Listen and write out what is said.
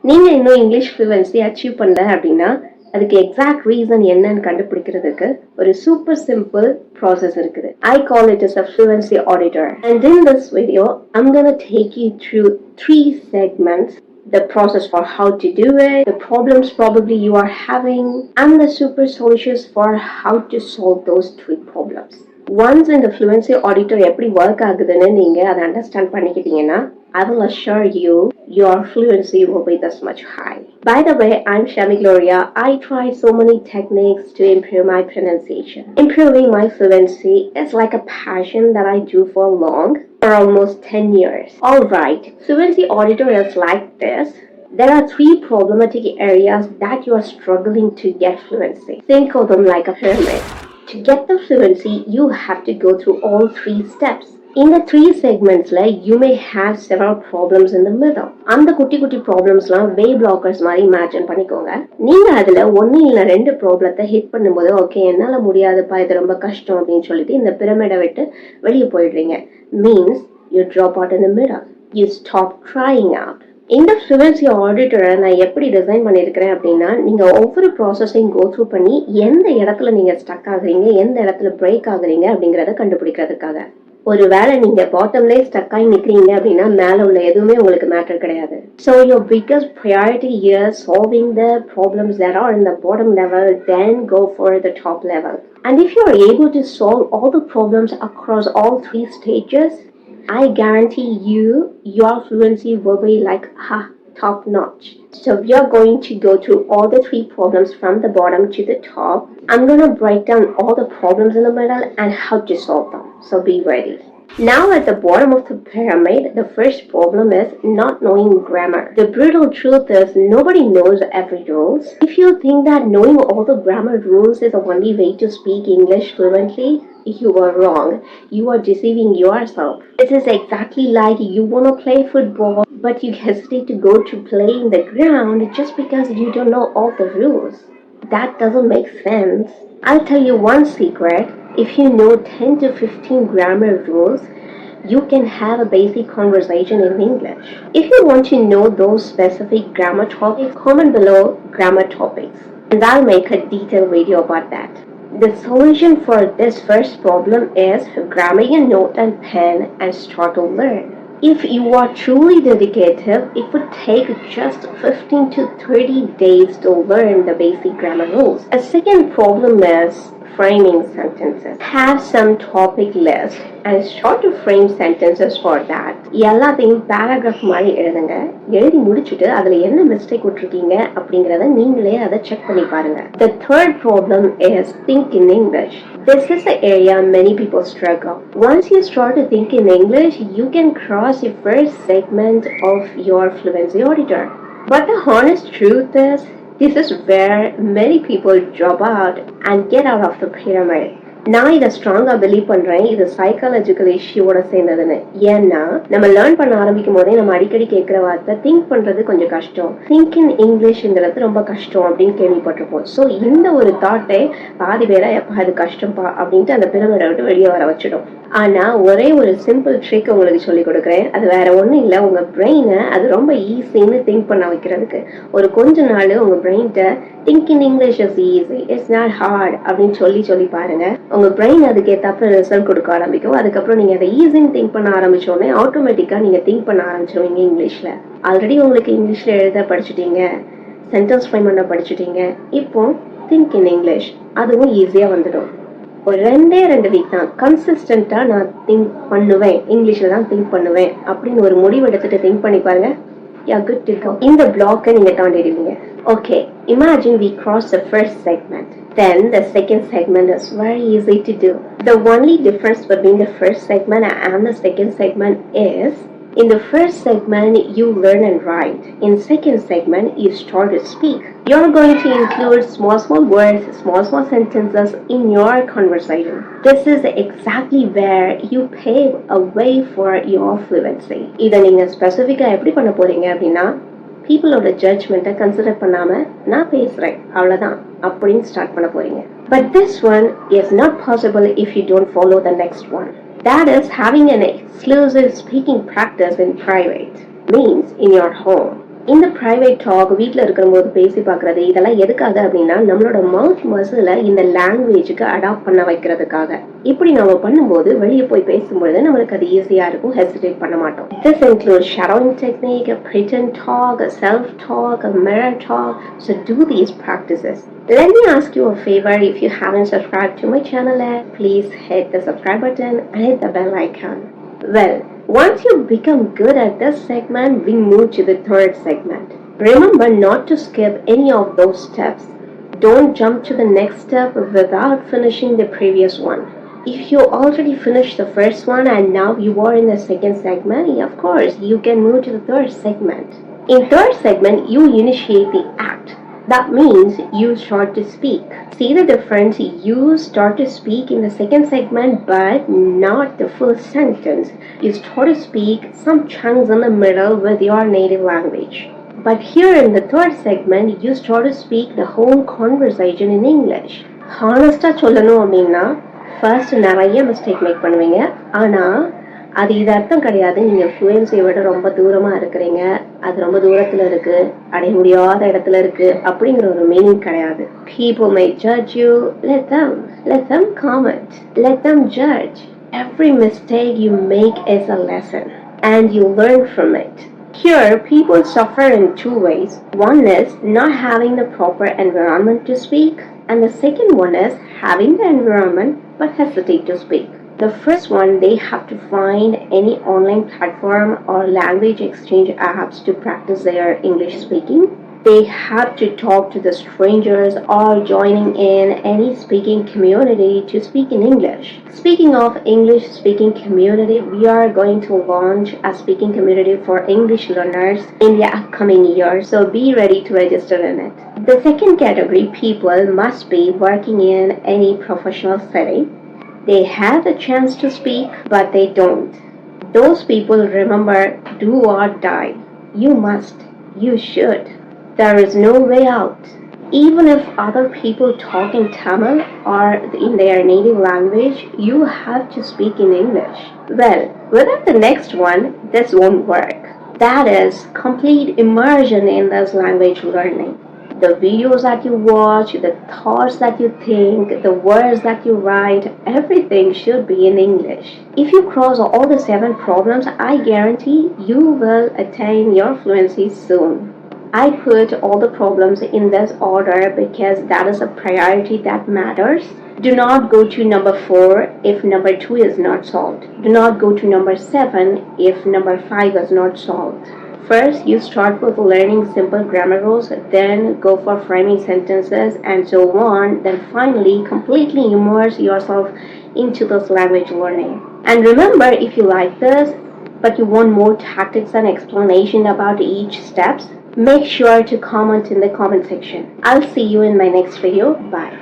நீங்க இன்னும் English fluency achieve பண்ணல அப்படின்னா அதுக்கு எக்ஸாக்ட் ரீசன் என்னன்னு கண்டுபிடிக்கிறதுக்கு ஒரு சூப்பர் சிம்பிள் process இருக்குது. I call it as a fluency auditor. And in this video, I'm gonna take you through 3 segments. The process for how to do it, the problems probably you are having, and the super solutions for how to solve those 3 problems. Once in the fluency auditor எப்படி work ஆகுதுன்னு நீங்க அதை understand பண்ணிக்கிட்டீங்கன்னா I will assure you your fluency will be this much high. By the way, I'm Sharmi Gloriya. I tried so many techniques to improve my pronunciation. Improving my fluency is like a passion that I do for long, for almost 10 years. Alright, fluency auditor is like this. There are 3 problematic areas that you are struggling to get fluency. Think of them like a pyramid. To get the fluency, you have to go through all 3 steps. In the 3 segments, you may have several problems in the middle. அந்த குட்டி குட்டி ப்ராப்ளம்ஸ்லாம் வே blockers மாதிரி imagine பண்ணிக்கோங்க. நீங்க அதுல ஒன்னு இல்ல 2 ப்ராப்ளத்தை ஹிட் பண்ணும்போது ஓகே என்னால முடியாதுப்பா இது ரொம்ப கஷ்டம் அப்படின்னு சொல்லிட்டு இந்த பிரமிடை விட்டு வெளியே போயிடுறீங்க. Means you drop out in the middle. You stop trying out. இந்த fluency ஆடிட்டரை நான் எப்படி டிசைன் பண்ணியிருக்கிறேன் அப்படின்னா நீங்க ஒவ்வொரு ப்ராசஸையும் கோ த்ரூ பண்ணி எந்த இடத்துல நீங்க ஸ்டக் ஆகுறீங்க எந்த இடத்துல பிரேக் ஆகுறீங்க அப்படிங்கறத கண்டுபிடிக்கிறதுக்காக. ஒரு வேளை நீங்க பாட்டம்லேயே ஸ்டக் ஆகி நிக்கிறீங்க அப்படின்னா மேல உள்ள எதுவுமே உங்களுக்கு மேட்டர் கிடையாது. So your biggest priority is solving the problems that are in the bottom level, then go for the top level. And if you are able to solve all the problems across all 3 stages, I guarantee you your fluency will be like top notch. So we are going to go through all the 3 problems from the bottom to the top. I'm going to break down all the problems in the middle and how to solve them. So be ready. Now at the bottom of the pyramid, the first problem is not knowing grammar. The brutal truth is nobody knows every rules. If you think that knowing all the grammar rules is the only way to speak English fluently, you are wrong. You are deceiving yourself. This is exactly like you want to play football, but you hesitate to go to play in the ground just because you don't know all the rules. That doesn't make sense. I'll tell you one secret. If you know 10 to 15 grammar rules, you can have a basic conversation in English. If you want to know those specific grammar topics, comment below grammar topics, and I'll make a detailed video about that. The solution for this first problem is grab a note and pen and start to learn. If you are truly dedicated, it would take just 15 to 30 days to learn the basic grammar rules. A second problem is framing sentences. Have some topic list and start to frame sentences for that. எல்லாத்தையும் paragraph மாதிரி எழுதுங்க. எழுதி முடிச்சிட்டு அதுல என்ன mistake விட்டுருக்கீங்க அப்படிங்கறத நீங்களே அதை செக் பண்ணி பாருங்க. The third problem is think in English. This is the area many people struggle. Once you start to think in English, you can cross the first segment of your fluency auditor. But the honest truth is, this is where many people drop out and get out of the pyramid. நான் இதை ஸ்ட்ராங்கா believe பண்றேன் இது psychological இஷ்யூவோட சேர்ந்ததுன்னு. ஏன்னா நம்ம learn பண்ண ஆரம்பிக்கும் போதே நம்ம அடிக்கடி கேட்கிற வார்த்தை திங்க் பண்றது கொஞ்சம் கஷ்டம், திங்க் இன் இங்கிலீஷ்ங்கிறது ரொம்ப கஷ்டம் அப்படின்னு கேள்விப்பட்டிருப்போம். ஸோ இந்த ஒரு தாட்டை பாதி பேரை எப்ப அது கஷ்டம்பா அப்படின்ட்டு அந்த பிரமிடை விட்டு வெளியே வர வச்சிடும். ஆனா ஒரே ஒரு சிம்பிள் ட்ரிக் உங்களுக்கு சொல்லி கொடுக்குறேன். அது வேற ஒண்ணும் இல்லை, உங்க பிரெயினை அது ரொம்ப ஈஸின்னு திங்க் பண்ண வைக்கிறதுக்கு ஒரு கொஞ்ச நாள் உங்க பிரெயின்ட்ட think in English is easy, it's not hard அப்படின்னு சொல்லி பாருங்க. உங்க பிரெயின் அதுக்கு ஏத்தாப்புல ரிசல்ட் கொடுக்க ஆரம்பிக்கும். அதுக்கப்புறம் நீங்க அதை ஈஸின்னு திங்க் பண்ண ஆரம்பிச்சோடனே ஆட்டோமேட்டிக்கா நீங்க திங்க் பண்ண ஆரம்பிச்சிருவீங்க இங்கிலீஷ்ல. ஆல்ரெடி உங்களுக்கு இங்கிலீஷ்ல எழுத படிச்சுட்டீங்க, சென்டென்ஸ் ஃப்ரேம் பண்ண படிச்சுட்டீங்க, இப்போ திங்க் இன் இங்கிலீஷ் அதுவும் ஈஸியா வந்துடும். ஒரு 2 வீக் தான் கன்சிஸ்டன்டா நான் திங்க் பண்ணுவேன், இங்கிலீஷ்ல தான் திங்க் பண்ணுவேன் அப்படின்னு ஒரு முடிவு எடுத்துட்டு திங்க் பண்ணி பாருங்க. Yeah, good to go. இந்த பிளாக்கை நீங்க தாண்டிடுவீங்க. Okay, imagine we cross the first segment. Then the second segment is very easy to do. The only difference between the first segment and the second segment is in the first segment you learn and write. In second segment you start to speak. You're going to include small words, small sentences in your conversation. This is exactly where you pave a way for your fluency. இதை நீங்க ஸ்பெசிஃபிக்கா எப்படி பண்ண போறீங்க அப்படின்னா பீப்புளோட ஜட்ஜ்மெண்ட்டை consider பண்ணாம நான் பேசுறேன் அவ்வளவுதான் அப்படின்னு ஸ்டார்ட் பண்ண போறீங்க. But this one is not possible if you don't follow the next one. That is having an exclusive speaking practice in private, means in your home. இந்த பிரைவேட் டாக் வீட்டில் இருக்கும்போது பேசி பார்க்கறது இதெல்லாம் எதுக்காக அப்படின்னா நம்மளோட மவுத் மசில இந்த லாங்குவேஜுக்கு அடாப்ட் பண்ண வைக்கிறதுக்காக. இப்படி நம்ம பண்ணும்போது வெளியே போய் பேசும்பொழுது நம்மளுக்கு அது ஈஸியா இருக்கும், ஹெசிடேட் பண்ண மாட்டோம். This includes shadowing technique, a pretend talk, a self talk, a mirror talk. So do these practices. Let me ask you a favor. If you haven't subscribed to my channel yet, please hit the subscribe button and hit the bell icon. Well, once you become good at this segment, we move to the third segment. Remember not to skip any of those steps. Don't jump to the next step without finishing the previous one. If you already finished the first one and now you are in the second segment, of course, you can move to the third segment. In third segment, you initiate the act. That means you start to speak. See the difference? You start to speak in the second segment, but not the full sentence. You start to speak some chunks in the middle with your native language. But here in the third segment, you start to speak the whole conversation in English. Honestly, சொல்லணும் அப்படின்னா first நிறைய mistake make பண்ணுவீங்க. ஆனால் அது இது அர்த்தம் கிடையாது நீங்கள் ஃப்ளூயன்சியை விட ரொம்ப தூரமாக இருக்கிறீங்க, அது ரொம்ப தூரத்தில் இருக்குது, அடைய முடியாத இடத்துல இருக்குது அப்படிங்கிற ஒரு மீனிங் கிடையாது. People may judge you. Let them comment. Let them judge. Every mistake you make is a lesson and you learn from it. Here, people suffer in two ways. One is not having the proper environment to speak, and the second one is having the environment but hesitate to speak. The first one, they have to find any online platform or language exchange apps to practice their English speaking. They have to talk to the strangers or joining in any speaking community to speak in English. Speaking of English speaking community, we are going to launch a speaking community for English learners in the upcoming year, so be ready to register in it. The second category, people must be working in any professional setting. They have the chance to speak, but they don't. Those people, remember, do or die. You must. You should. There is no way out. Even if other people talk in Tamil or in their native language, you have to speak in English. Well, without the next one, this won't work. That is complete immersion in this language learning. The videos that you watch, the thoughts that you think, the words that you write, everything should be in English. If you cross all the 7 problems, I guarantee you will attain your fluency soon. I put all the problems in this order because that is a priority that matters. Do not go to number 4 if number 2 is not solved. Do not go to number 7 if number 5 is not solved. First, you start with learning simple grammar rules, then go for framing sentences and so on, then finally completely immerse yourself into this language learning. And remember, if you like this, but you want more tactics and explanation about each steps, make sure to comment in the comment section. I'll see you in my next video. Bye.